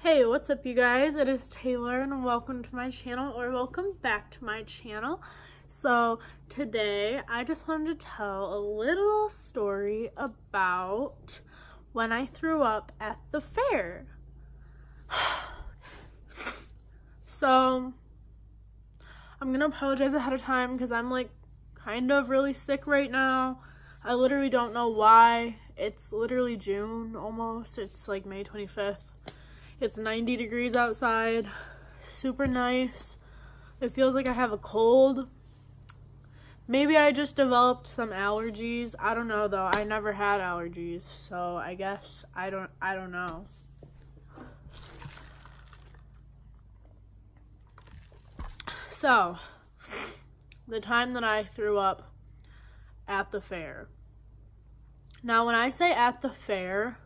Hey, what's up you guys? It is Taylor and welcome to my channel, or welcome back to my channel. So today I just wanted to tell a little story about when I threw up at the fair. So I'm gonna apologize ahead of time because I'm like kind of really sick right now. I literally don't know why. It's literally June almost. It's like May 25th. It's 90 degrees outside, super nice. It feels like I have a cold. Maybe I just developed some allergies. I don't know though. I never had allergies, so I guess I don't know. So, the time that I threw up at the fair. Now, when I say at the fair,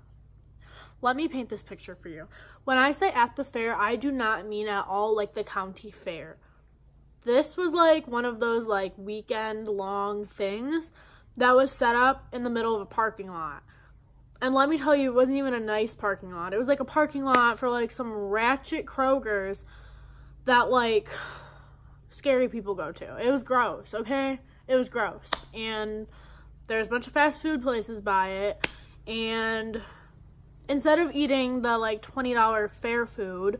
let me paint this picture for you. When I say at the fair, I do not mean at all like the county fair. This was like one of those like weekend long things that was set up in the middle of a parking lot. And let me tell you, it wasn't even a nice parking lot. It was like a parking lot for like some ratchet Krogers that like scary people go to. It was gross, okay? It was gross. And there's a bunch of fast food places by it. And instead of eating the like $20 fair food,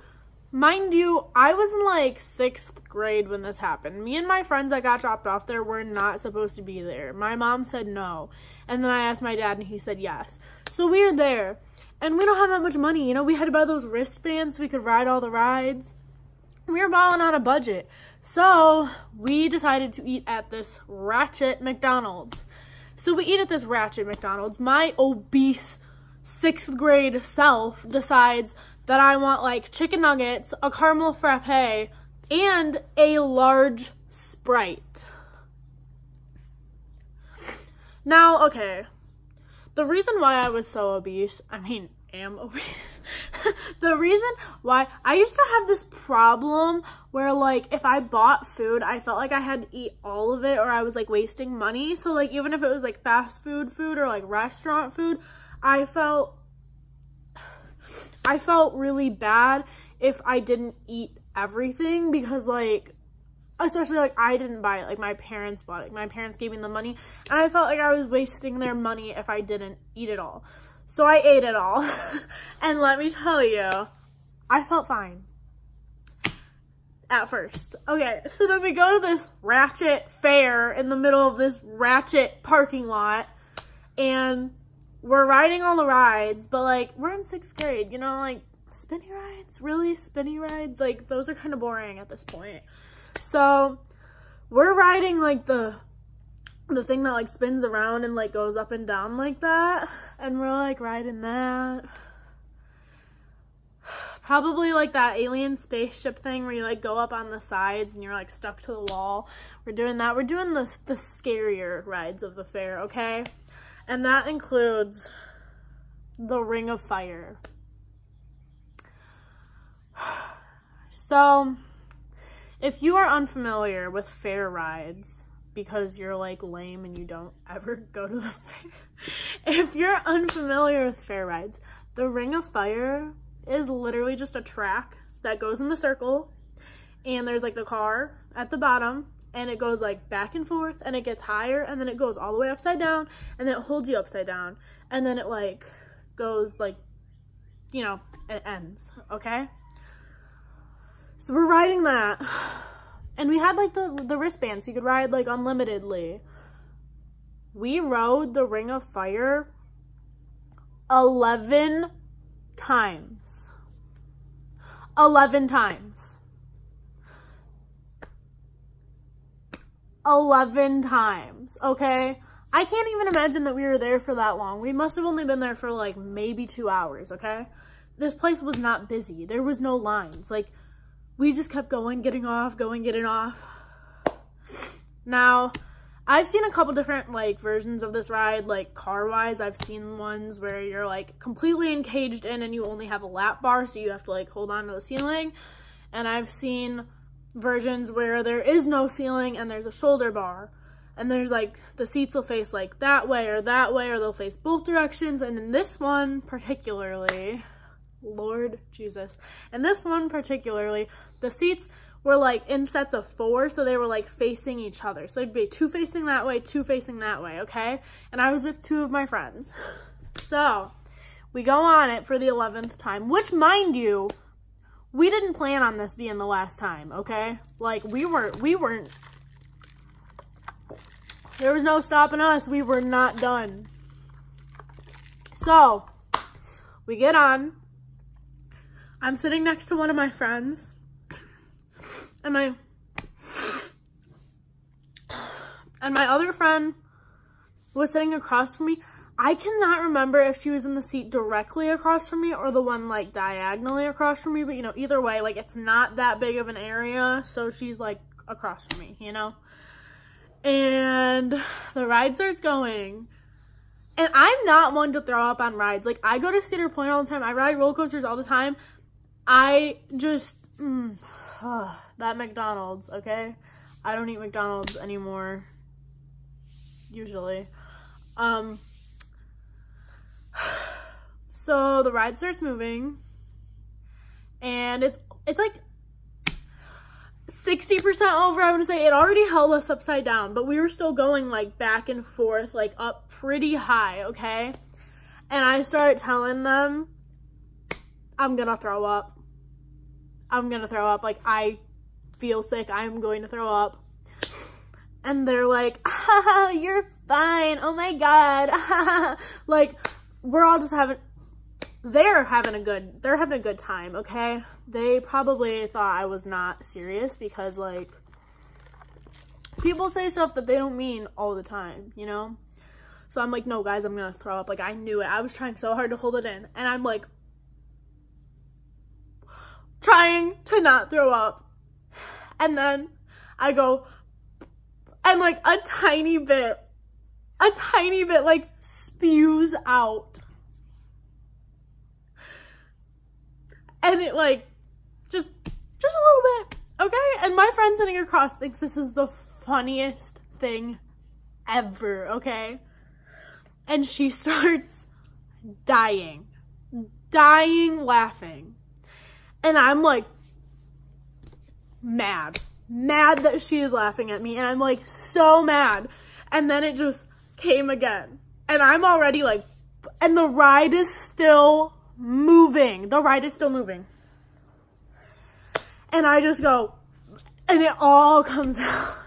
mind you, I was in like 6th grade when this happened. Me and my friends that got dropped off there were not supposed to be there. My mom said no. And then I asked my dad and he said yes. So we were there. And we don't have that much money. You know, we had to buy those wristbands so we could ride all the rides. We were balling on a budget. So we decided to eat at this ratchet McDonald's. So we eat at this ratchet McDonald's. My obese 6th grade self decides that I want like chicken nuggets, a caramel frappe, and a large Sprite. Now, okay, the reason why I was so obese, am obese. The reason why, I used to have this problem where like if I bought food, I felt like I had to eat all of it or I was like wasting money. So like even if it was like fast food or like restaurant food, I felt really bad if I didn't eat everything because like, especially like I didn't buy it, like my parents bought it. My parents gave me the money and I felt like I was wasting their money if I didn't eat it all. So I ate it all. And let me tell you, I felt fine at first. Okay, so then we go to this ratchet fair in the middle of this ratchet parking lot and we're riding all the rides, but like we're in 6th grade, you know, like spinny rides, really spinny rides, like those are kind of boring at this point. So we're riding like the thing that like spins around and like goes up and down like that, and we're like riding that. Probably like that alien spaceship thing where you like go up on the sides and you're like stuck to the wall. We're doing that. We're doing the scarier rides of the fair, okay? And that includes the Ring of Fire. So, if you are unfamiliar with fair rides, because you're like lame and you don't ever go to the fair, if you're unfamiliar with fair rides, the Ring of Fire is literally just a track that goes in the circle, and there's like the car at the bottom, and it goes like back and forth, and it gets higher, and then it goes all the way upside down, and then it holds you upside down, and then it like goes like, you know, it ends, okay? So we're riding that, and we had like the wristband so you could ride like unlimitedly. We rode the Ring of Fire 11 times. 11 times. 11 times, okay? I can't even imagine that we were there for that long. We must have only been there for like maybe 2 hours, okay? This place was not busy. There was no lines. Like, we just kept going, getting off, going, getting off. Now, I've seen a couple different like versions of this ride, like car-wise. I've seen ones where you're like completely encaged in and you only have a lap bar, so you have to like hold on to the ceiling. And I've seen versions where there is no ceiling and there's a shoulder bar. And there's like, the seats will face like that way, or they'll face both directions. And in this one particularly, Lord Jesus. And this one particularly, the seats were like in sets of 4, so they were like facing each other. So it'd be 2 facing that way, 2 facing that way, okay? And I was with 2 of my friends. So we go on it for the 11th time, which, mind you, we didn't plan on this being the last time, okay? Like, we weren't, there was no stopping us. We were not done. So we get on. I'm sitting next to one of my friends, and my other friend was sitting across from me. I cannot remember if she was in the seat directly across from me or the one like diagonally across from me, but you know, either way, like it's not that big of an area, so she's like across from me, you know? And the ride starts going. And I'm not one to throw up on rides. Like, I go to Cedar Point all the time. I ride roller coasters all the time. I just, that McDonald's, okay? I don't eat McDonald's anymore, usually. So the ride starts moving, and it's like 60% over, I want to say. It already held us upside down, but we were still going like back and forth, like up pretty high, okay? And I start telling them, I'm gonna throw up. I'm gonna throw up. Like, I feel sick. I'm going to throw up. And they're like, haha, you're fine. Oh my God. Like, we're all just they're having a good time, okay? They probably thought I was not serious because, like, people say stuff that they don't mean all the time, you know? So I'm like, no, guys, I'm gonna throw up. Like, I knew it. I was trying so hard to hold it in. And I'm, like, trying to not throw up. And then I go, and, like, a tiny bit, like, spews out. And it, like, just a little bit, okay? And my friend sitting across thinks this is the funniest thing ever, okay? And she starts dying laughing. And I'm, like, mad that she is laughing at me. And I'm, like, so mad. And then it just came again. And I'm already, like, and the ride is still moving. And I just go, and it all comes out.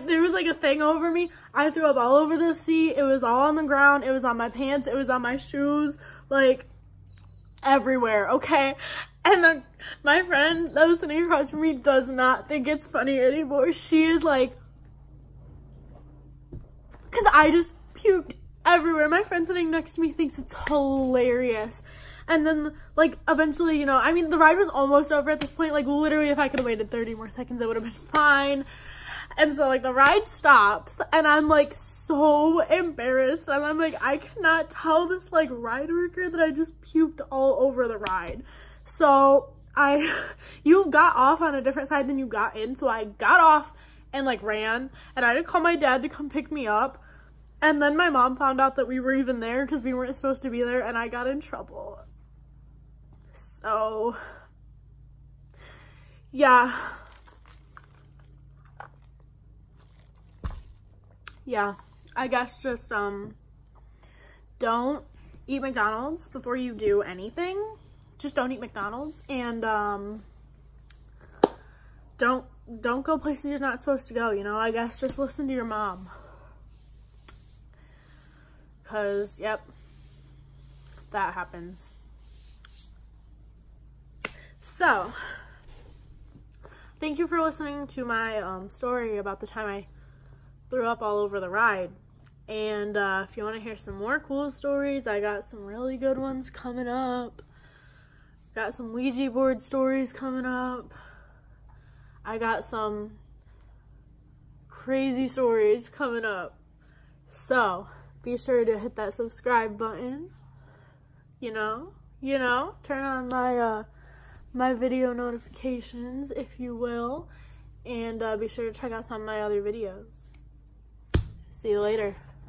There was like a thing over me. I threw up all over the seat. It was all on the ground. It was on my pants. It was on my shoes. Like, everywhere, okay? And then my friend that was sitting across from me does not think it's funny anymore. She is like, because I just puked everywhere. My friend sitting next to me thinks it's hilarious. And then, like, eventually, you know, I mean, the ride was almost over at this point. Like, literally, if I could have waited 30 more seconds, it would have been fine. And so, like, the ride stops, and I'm, like, so embarrassed. And I'm, like, I cannot tell this, like, ride worker that I just puked all over the ride. So, you got off on a different side than you got in. So, I got off and, like, ran. And I had to call my dad to come pick me up. And then my mom found out that we were even there because we weren't supposed to be there, and I got in trouble. So, yeah. Yeah, I guess just, don't eat McDonald's before you do anything. Just don't eat McDonald's, and, don't go places you're not supposed to go, you know? I guess just listen to your mom. 'Cause, yep, that happens. So, thank you for listening to my story about the time I threw up all over the ride. And if you want to hear some more cool stories, I got some really good ones coming up. Got some Ouija board stories coming up. I got some crazy stories coming up. So, be sure to hit that subscribe button. You know, turn on my my video notifications, if you will, and be sure to check out some of my other videos. See you later.